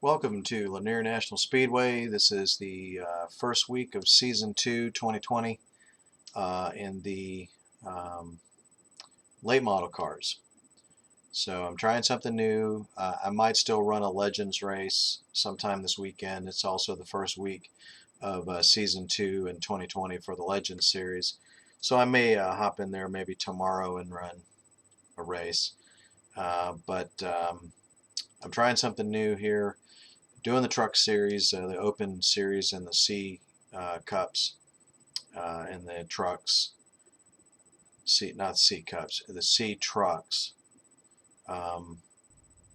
Welcome to Lanier National Speedway. This is the first week of Season 2, 2020 in the um, late model cars. So I'm trying something new. I might still run a Legends race sometime this weekend. It's also the first week of Season 2 in 2020 for the Legends series. So I may hop in there maybe tomorrow and run a race. But I'm trying something new here. Doing the truck series, the open series, and the C cups, and the trucks. Not C cups, the C trucks, um,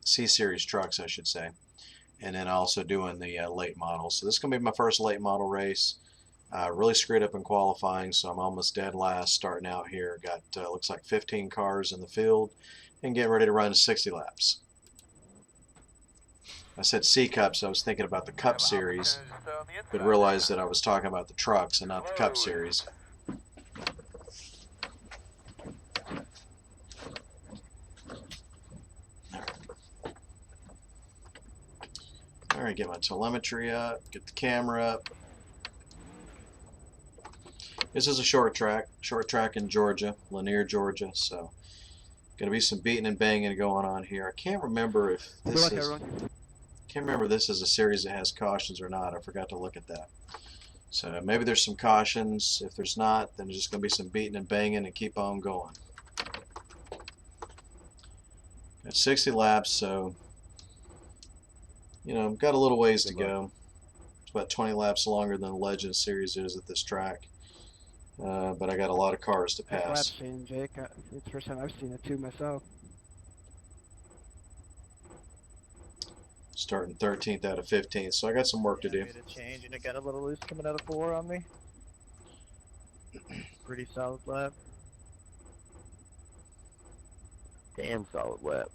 C series trucks, I should say, and then also doing the late models. So this is gonna be my first late model race. Really screwed up in qualifying, so I'm almost dead last starting out here. Got looks like 15 cars in the field, and getting ready to run 60 laps. I said C cups. I was thinking about the Cup series, but realized that I was talking about the trucks and not the Cup series. All right, get my telemetry up, get the camera up. This is a short track in Georgia, Lanier, Georgia. So, going to be some beating and banging going on here. I can't remember if this is. Can't remember if this is a series that has cautions or not. I forgot to look at that. So maybe there's some cautions. If there's not, then there's just going to be some beating and banging and keep on going. Got 60 laps, so got a little ways to go. It's about 20 laps longer than the Legends series is at this track. But I got a lot of cars to pass. Lap change, Jake. It's the first time I've seen it too myself. Starting 13th out of 15th, so I got some work to do. Change and it got a little loose coming out of 4 on me. Pretty solid lap. Damn solid lap.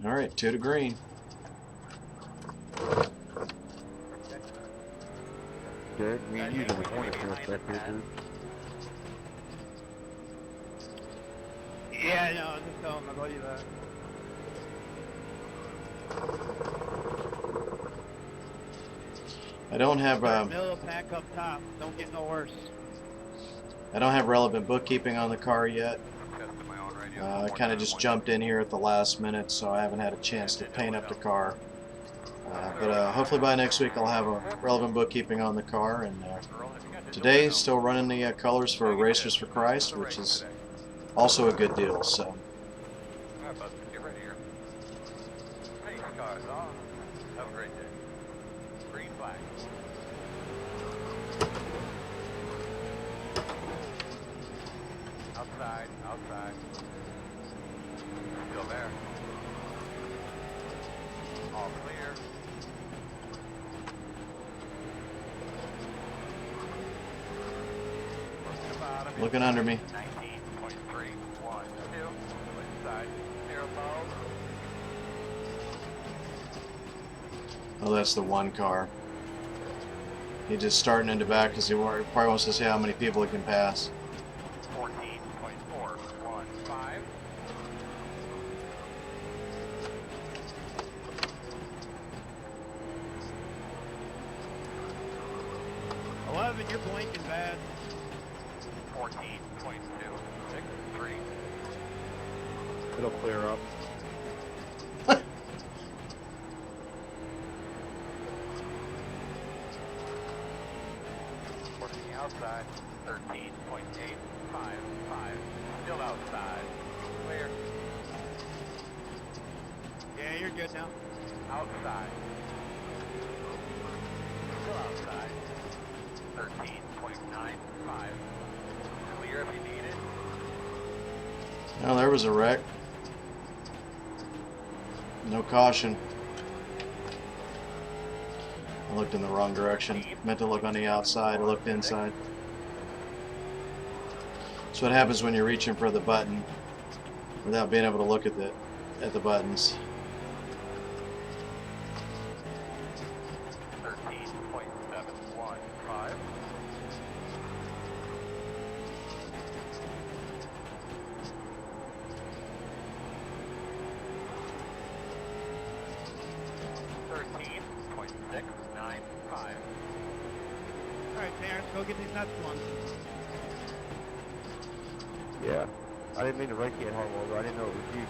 All right, 2 to green. Derek, me and you in the corner finish back here, dude. Yeah, I know. I'm just telling my buddy that. I don't have middle pack up top. Don't get no worse. I don't have relevant bookkeeping on the car yet. I kind of just jumped in here at the last minute, so I haven't had a chance to paint up the car. But hopefully by next week I'll have a relevant bookkeeping on the car. And today, still running the colors for Racers for Christ, which is also a good deal. So. Outside. Still there. All clear. Looking under me. 19.312. Inside. 0 balls. Oh, that's the one car. He's just starting into back because he probably wants to see how many people he can pass. 14.415. 11, you're blinking bad. 14.263. It'll clear up. Working outside. 13.855. Still outside. Clear. Yeah, you're good now. Outside. Still outside. 13.95. Clear if you need it. Oh, there was a wreck. No caution. I looked in the wrong direction. Meant to look on the outside. I looked inside. That's what happens when you're reaching for the button without being able to look at the buttons. 13.715. 695. Alright, Terrence, go get these nuts ones. Yeah. I didn't mean to break you at Harwell, but I didn't know it was you.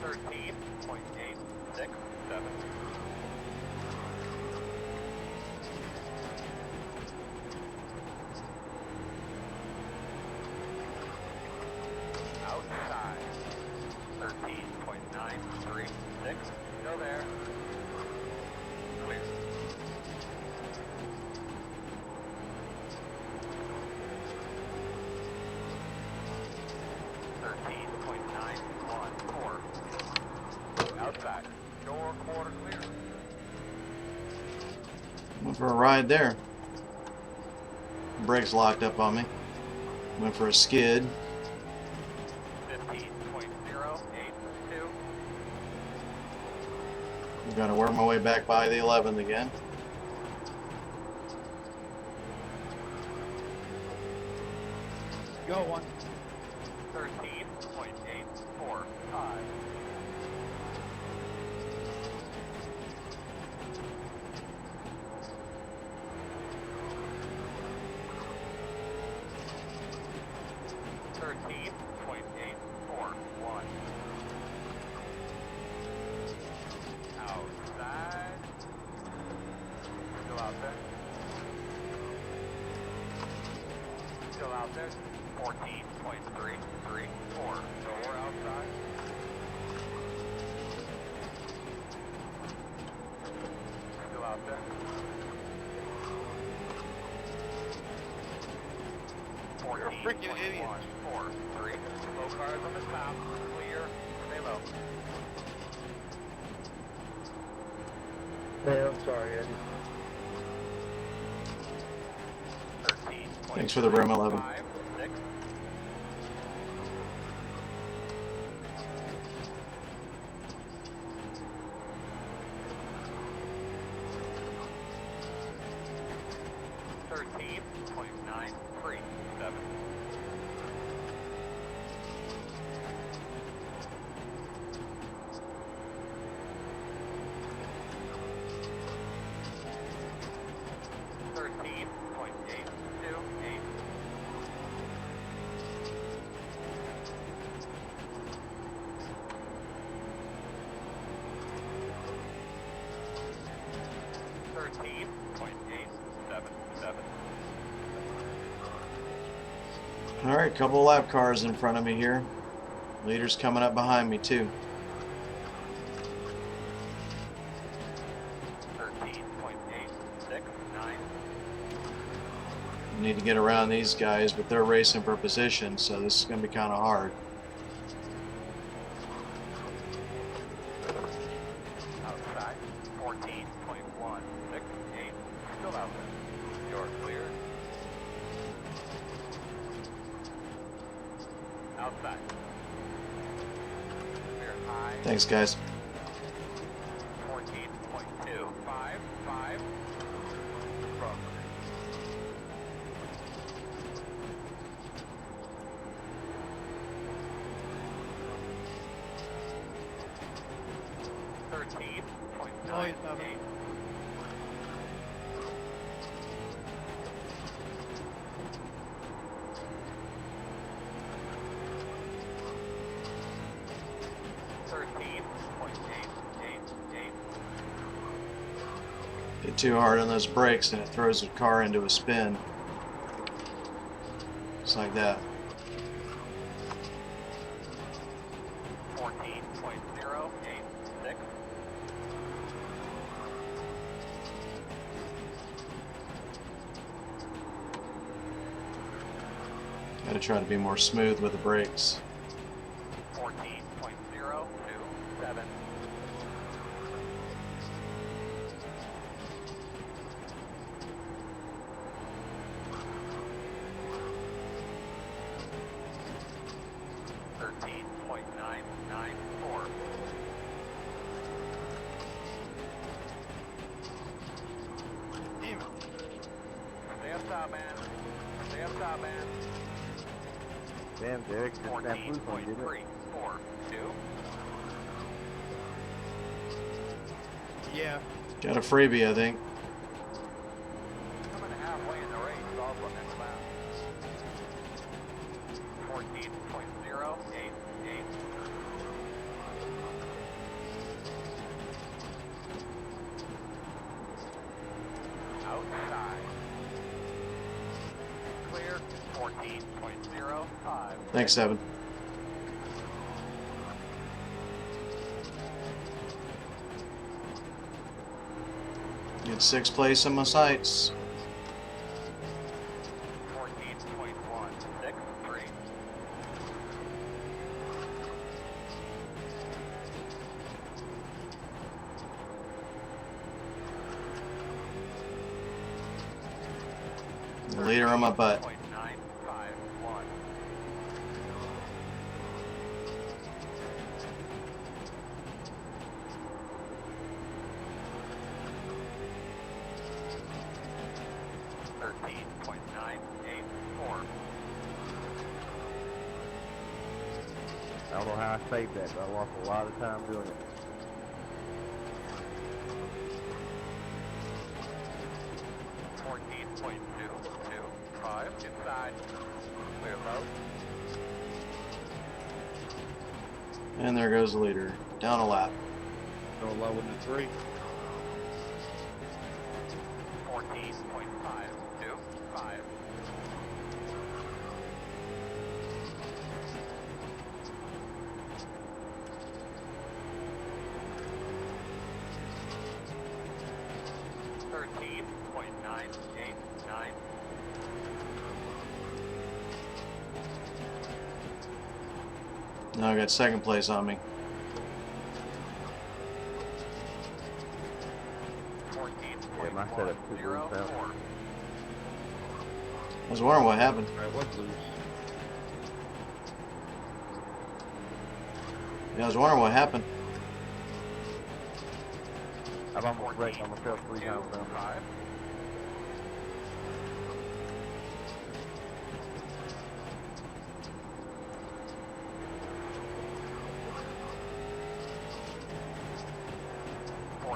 13.867. Outside. 13.936. Still there. Clear. Outside. Door quarter clear. Went for a ride there. Brakes locked up on me. Went for a skid. 15.082. I'm gonna work my way back by the 11th again. Go one. 13.845. Thirteen point eight four one. Outside. Still out there. Still out there. 14.334. Door outside. Still out there. 14.143. Low cars on the top. Clear. Stay low. Hey, I'm sorry, Eddie. 13. Thanks for the room 11. 5, 6. Thirteen point nine three seven. Thirteen point eight two eight. Thirteen point eight seven seven. All right, couple of lap cars in front of me here. Leader's coming up behind me too. 13.869. Need to get around these guys, but they're racing for position, so this is going to be kind of hard. Outside. 14.168. Still out there. You're clear. Outside. Clear high. Thanks, guys. 14.255. From 13.98. Get too hard on those brakes and it throws the car into a spin. Just like that. 14.086. Gotta try to be more smooth with the brakes. 14.027. Damn it. Stay up top, man. Stay up top, man. Damn, Derek, just snapped loose on you, didn't it? 14.342. Yeah. Got a freebie, I think. Coming halfway in the race, also next lap. 14.088. Outside. Clear. 14.05. Thanks, Evan. Get 6th place in my sights. 14.163. The leader on my butt. 951. I don't know how I saved that, but I lost a lot of time doing it. Inside. Clear low. And there goes the leader. Down a lap. Go low in the 3. 14.525. $13.989. Now I got 2nd place on me. Yeah, my setup too loose now. 14.104. I was wondering what happened. Alright, what's loose? Yeah, I was wondering what happened. I've almost wrecked on myself 3 times now. 5. $14.091.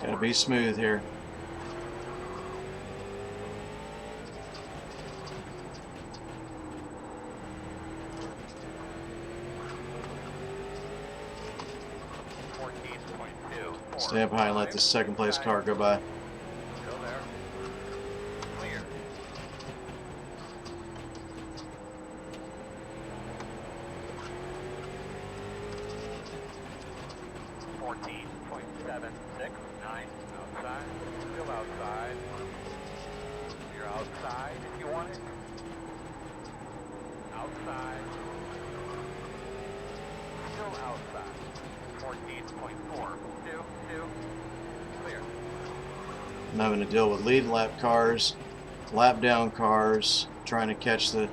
Gotta be smooth here. Stay up high and let this 2nd place car go by. Still there. Clear. $14.769. Outside. Still outside. You're outside if you want it. Outside. Still outside. 14.422. Clear. I'm having to deal with lead lap cars, lap down cars, trying to catch the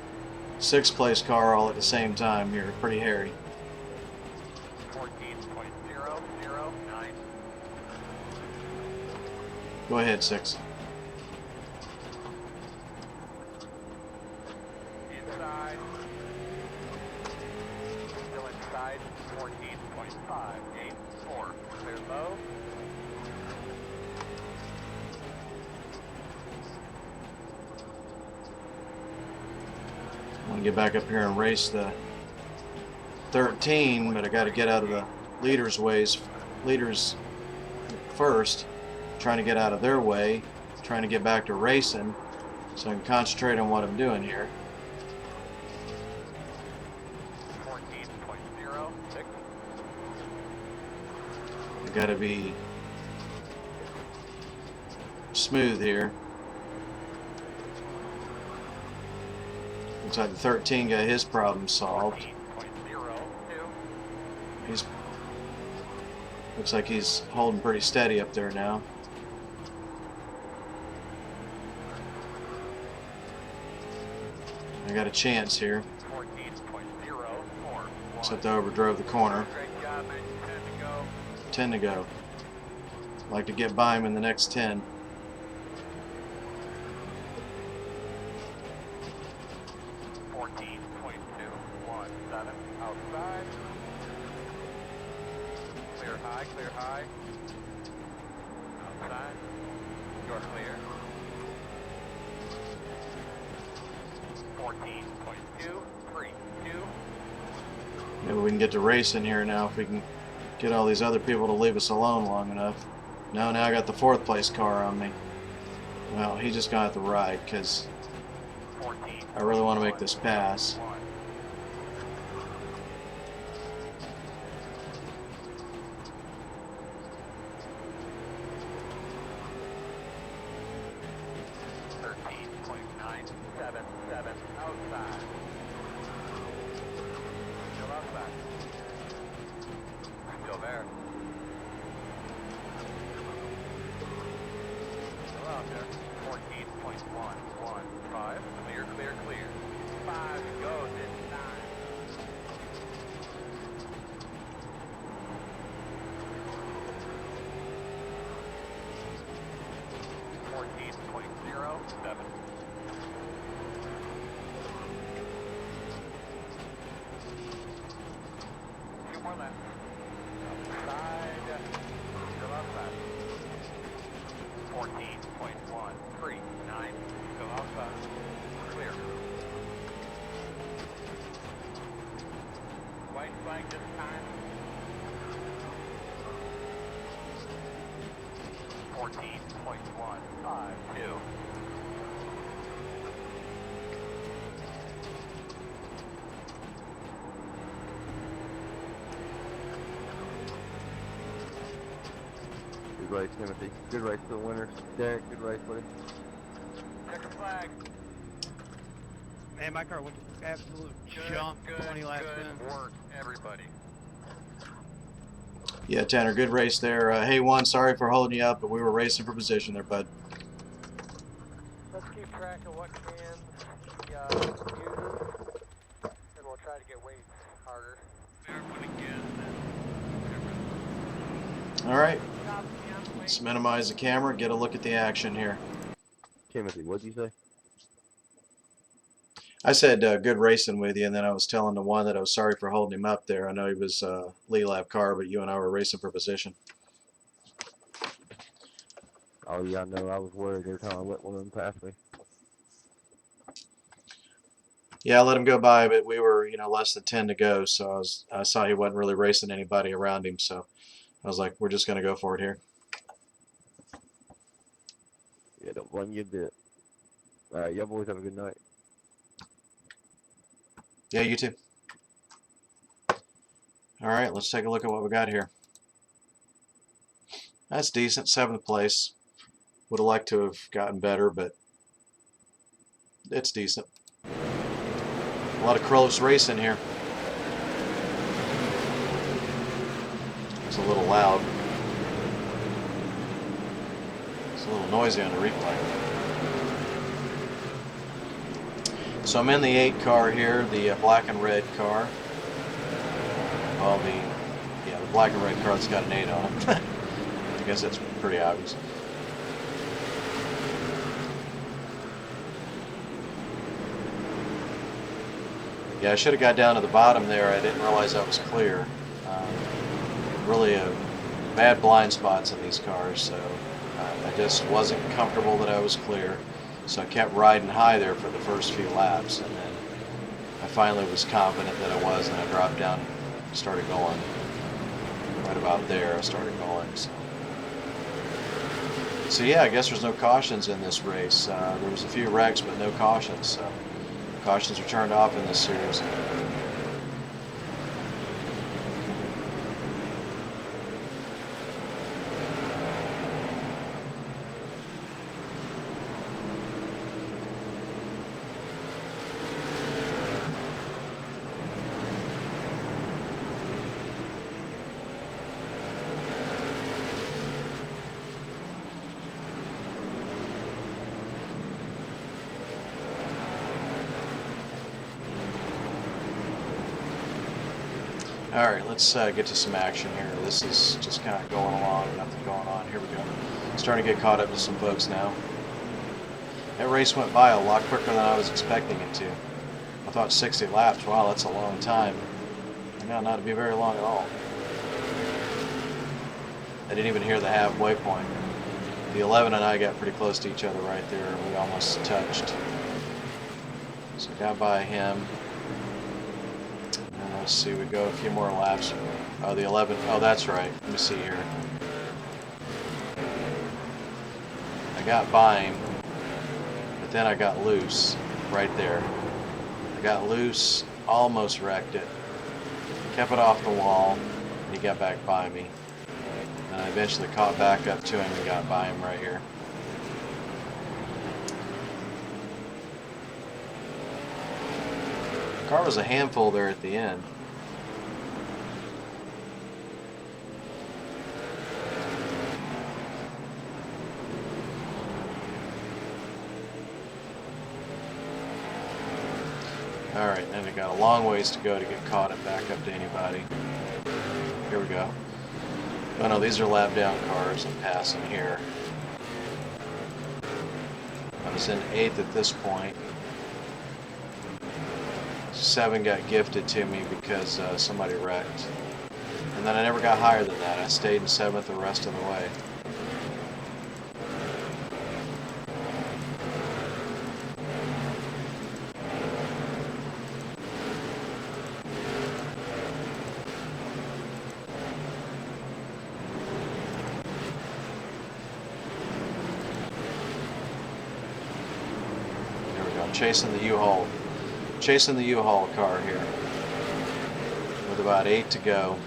6th place car all at the same time here. Pretty hairy. 14.009. Go ahead, 6. Inside. Still inside. 14.584. Clear low. I want to get back up here and race the 13, but I got to get out of the leaders' first, trying to get out of their way, trying to get back to racing, so I can concentrate on what I'm doing here. 14.06. I got to be smooth here. Looks like the 13 got his problem solved. 14.02. Looks like he's holding pretty steady up there now. I got a chance here. 14.041. Except I overdrove the corner. Great job, man. 10 to go. 10 to go. Like to get by him in the next 10. Outside. Clear high. Outside. You're clear. 14.232. Maybe we can get to racing here now if we can get all these other people to leave us alone long enough. No, now I got the 4th place car on me. Well, he just got the ride because I really want to make this pass. Outside. Still outside. Still there. Still out there. 14.115. Clear, clear, clear. 5 goes in 9. More left. Outside. Still outside. 14.139. Still outside. Clear. White flag this time. 14.152. Good race, Timothy. Good race for the winner. Derek, good race, buddy. Checker flag. Man, my car went to absolute Good, jump good, 20 laps good in. work, everybody. Yeah, Tanner, good race there. Hey, Juan, sorry for holding you up, but we were racing for position there, bud. Let's keep track of what cans he uses, and we'll try to get weights harder. All right, let's minimize the camera, get a look at the action here. Timothy, what'd you say? I said good racing with you, and then I was telling the one that I was sorry for holding him up there. I know he was lead lap car, but you and I were racing for position. Oh, yeah, I know. I was worried every time I let one of them pass me. Yeah, I let him go by, but we were, less than 10 to go, so I saw he wasn't really racing anybody around him, so I was like, we're just going to go for it here. Yeah, don't blame you a bit. All right, y'all boys have a good night. Yeah, you too. All right, let's take a look at what we got here. That's decent, 7th place. Would have liked to have gotten better, but it's decent. A lot of close racing here. It's a little loud. It's a little noisy on the replay. So I'm in the 8 car here, the black and red car. Well, the black and red car that's got an 8 on it. I guess that's pretty obvious. Yeah, I should have got down to the bottom there. I didn't realize I was clear. Really bad blind spots in these cars, so I just wasn't comfortable that I was clear. So I kept riding high there for the first few laps, and then I finally was confident that I was, and I dropped down and started going. Right about there, I started going. So yeah, I guess there's no cautions in this race. There was a few wrecks, but no cautions. So cautions are turned off in this series. Alright, let's get to some action here. This is just kind of going along, nothing going on. Here we go. Starting to get caught up to some folks now. That race went by a lot quicker than I was expecting it to. I thought 60 laps, wow, that's a long time. Turned out not to be very long at all. I didn't even hear the halfway point. The 11 and I got pretty close to each other right there, and we almost touched. So I got by him. And let's see, we go a few more laps. Oh, the 11, oh, that's right. Let me see here. I got by him, but then I got loose right there. I got loose, almost wrecked it. Kept it off the wall, and he got back by me. And I eventually caught back up to him and got by him right here. The car was a handful there at the end. Alright, and we got a long ways to go to get caught and back up to anybody. Here we go. Oh no, these are lap down cars. I'm passing here. I was in 8th at this point. 7 got gifted to me because somebody wrecked. And then I never got higher than that. I stayed in 7th the rest of the way. Chasing the U-Haul car here with about 8 to go.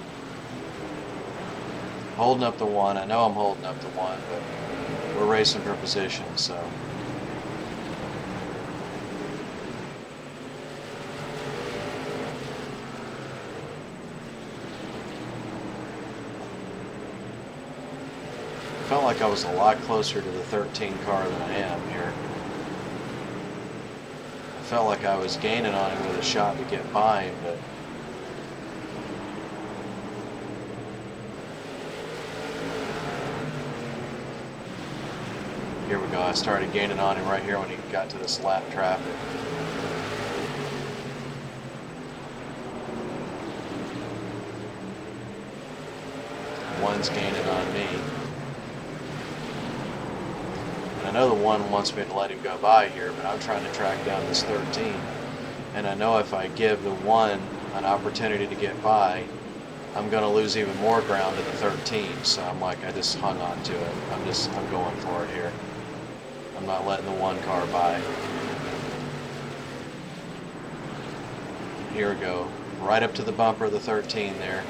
Holding up the 1. I know I'm holding up the 1, but we're racing for position, so. I felt like I was a lot closer to the 13 car than I am here. Felt like I was gaining on him with a shot to get by him, but here we go. I started gaining on him right here when he got to this lap traffic. One's gaining on me. I know the 1 wants me to let him go by here, but I'm trying to track down this 13. And I know if I give the 1 an opportunity to get by, I'm going to lose even more ground to the 13. So I'm like, I just hung on to it. I'm going for it here. I'm not letting the 1 car by. Here we go. Right up to the bumper of the 13 there.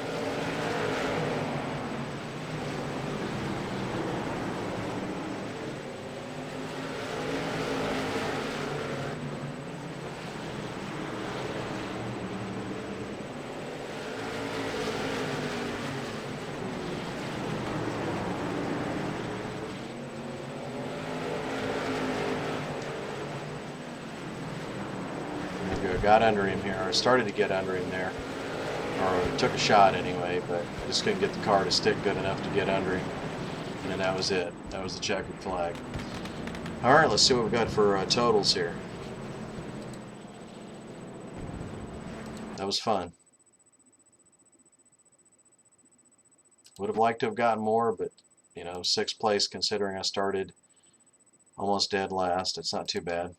Got under him here, or started to get under him there, or took a shot anyway, but I just couldn't get the car to stick good enough to get under him, and then that was it. That was the checkered flag. Alright, let's see what we've got for totals here. That was fun. Would have liked to have gotten more, but you know, 6th place considering I started almost dead last. It's not too bad.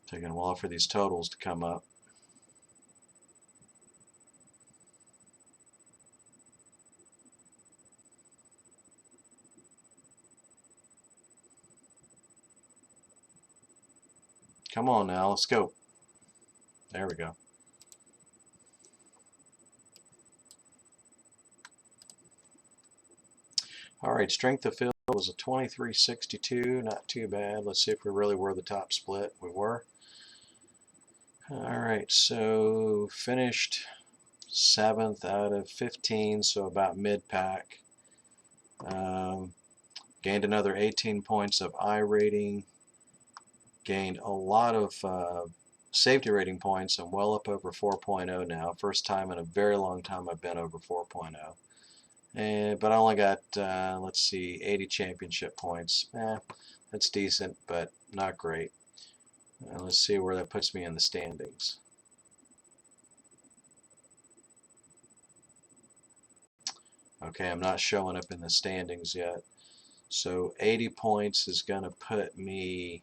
Taking a while for these totals to come up. Come on now, let's go. There we go. Alright, strength of field was a 2362, not too bad. Let's see if we really were the top split. We were. Alright, so finished 7th out of 15, so about mid-pack. Gained another 18 points of I rating. Gained a lot of safety rating points. I'm well up over 4.0 now. First time in a very long time I've been over 4.0. But I only got, let's see, 80 championship points. That's decent, but not great. Let's see where that puts me in the standings. Okay, I'm not showing up in the standings yet. So 80 points is going to put me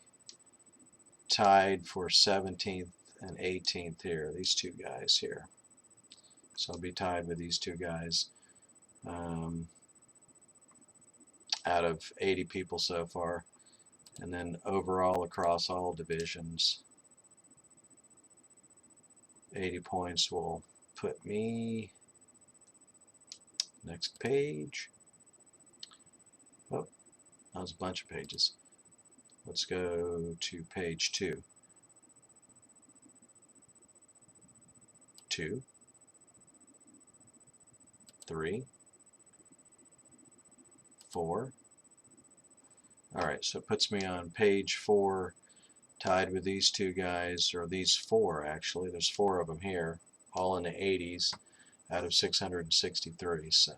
tied for 17th and 18th here. These two guys here. So I'll be tied with these two guys out of 80 people so far. And then overall across all divisions, 80 points will put me, next page. Oh, that was a bunch of pages. Let's go to page 2. 2, 3, 4. Alright, so it puts me on page 4, tied with these two guys, or these 4 actually. There's 4 of them here, all in the 80s out of 663. So,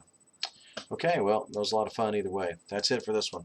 okay, well, that was a lot of fun either way. That's it for this one.